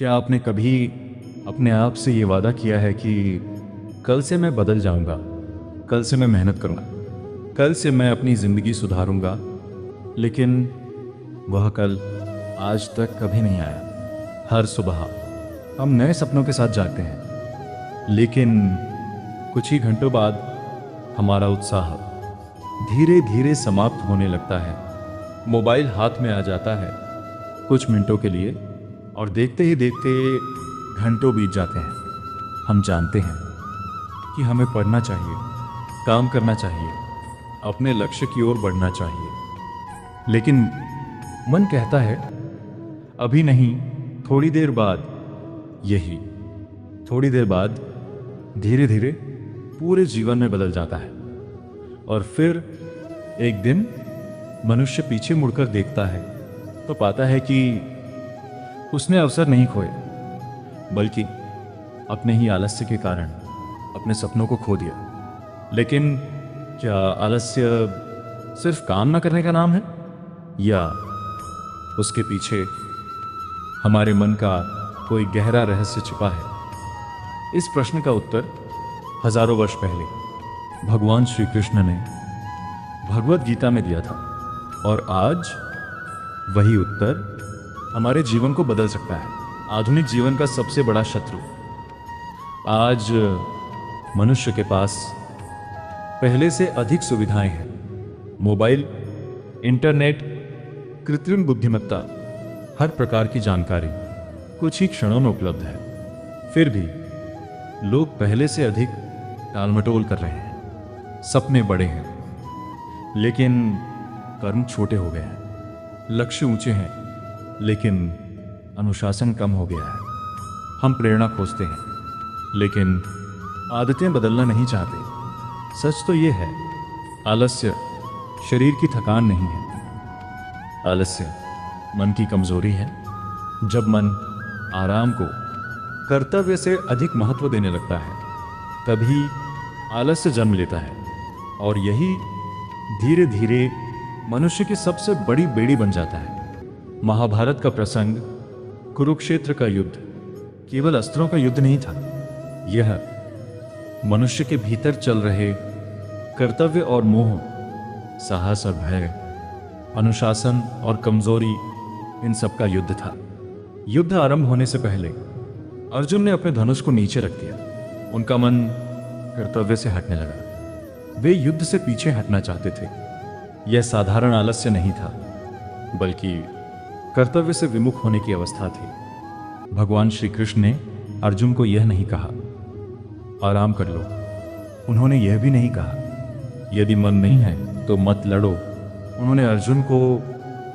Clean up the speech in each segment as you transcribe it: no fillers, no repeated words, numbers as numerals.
क्या आपने कभी अपने आप से ये वादा किया है कि कल से मैं बदल जाऊंगा, कल से मैं मेहनत करूंगा, कल से मैं अपनी ज़िंदगी सुधारूंगा, लेकिन वह कल आज तक कभी नहीं आया। हर सुबह हम नए सपनों के साथ जागते हैं, लेकिन कुछ ही घंटों बाद हमारा उत्साह धीरे धीरे समाप्त होने लगता है। मोबाइल हाथ में आ जाता है कुछ मिनटों के लिए और देखते ही देखते घंटों बीत जाते हैं। हम जानते हैं कि हमें पढ़ना चाहिए, काम करना चाहिए, अपने लक्ष्य की ओर बढ़ना चाहिए, लेकिन मन कहता है अभी नहीं, थोड़ी देर बाद। यही थोड़ी देर बाद धीरे धीरे पूरे जीवन में बदल जाता है। और फिर एक दिन मनुष्य पीछे मुड़कर देखता है तो पाता है कि उसने अवसर नहीं खोए, बल्कि अपने ही आलस्य के कारण अपने सपनों को खो दिया। लेकिन क्या आलस्य सिर्फ काम न करने का नाम है, या उसके पीछे हमारे मन का कोई गहरा रहस्य छिपा है? इस प्रश्न का उत्तर हजारों वर्ष पहले भगवान श्री कृष्ण ने भगवत गीता में दिया था, और आज वही उत्तर हमारे जीवन को बदल सकता है। आधुनिक जीवन का सबसे बड़ा शत्रु आज मनुष्य के पास पहले से अधिक सुविधाएं हैं। मोबाइल, इंटरनेट, कृत्रिम बुद्धिमत्ता, हर प्रकार की जानकारी कुछ ही क्षणों में उपलब्ध है। फिर भी लोग पहले से अधिक टालमटोल कर रहे हैं। सपने बड़े हैं, लेकिन कर्म छोटे हो गए हैं। लक्ष्य ऊंचे हैं, लेकिन अनुशासन कम हो गया है। हम प्रेरणा खोजते हैं, लेकिन आदतें बदलना नहीं चाहते। सच तो ये है, आलस्य शरीर की थकान नहीं है, आलस्य मन की कमजोरी है। जब मन आराम को कर्तव्य से अधिक महत्व देने लगता है, तभी आलस्य जन्म लेता है, और यही धीरे धीरे मनुष्य की सबसे बड़ी बेड़ी बन जाता है। महाभारत का प्रसंग, कुरुक्षेत्र का युद्ध केवल अस्त्रों का युद्ध नहीं था। यह मनुष्य के भीतर चल रहे कर्तव्य और मोह, साहस और भय, अनुशासन और कमजोरी, इन सब का युद्ध था। युद्ध आरंभ होने से पहले अर्जुन ने अपने धनुष को नीचे रख दिया। उनका मन कर्तव्य से हटने लगा। वे युद्ध से पीछे हटना चाहते थे। यह साधारण आलस्य नहीं था, बल्कि कर्तव्य से विमुख होने की अवस्था थी। भगवान श्री कृष्ण ने अर्जुन को यह नहीं कहा आराम कर लो। उन्होंने यह भी नहीं कहा यदि मन नहीं है तो मत लड़ो। उन्होंने अर्जुन को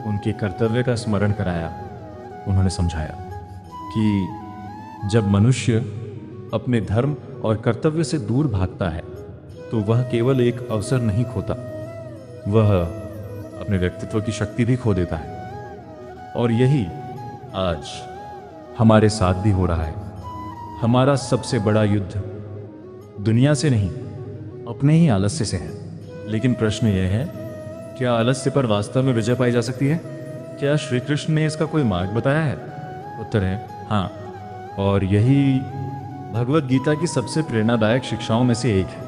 उनके कर्तव्य का स्मरण कराया। उन्होंने समझाया कि जब मनुष्य अपने धर्म और कर्तव्य से दूर भागता है, तो वह केवल एक अवसर नहीं खोता, वह अपने व्यक्तित्व की शक्ति भी खो देता है। और यही आज हमारे साथ भी हो रहा है। हमारा सबसे बड़ा युद्ध दुनिया से नहीं, अपने ही आलस्य से है। लेकिन प्रश्न यह है, क्या आलस्य पर वास्तव में विजय पाई जा सकती है? क्या श्री कृष्ण ने इसका कोई मार्ग बताया है? उत्तर है हाँ, और यही भगवत गीता की सबसे प्रेरणादायक शिक्षाओं में से एक है।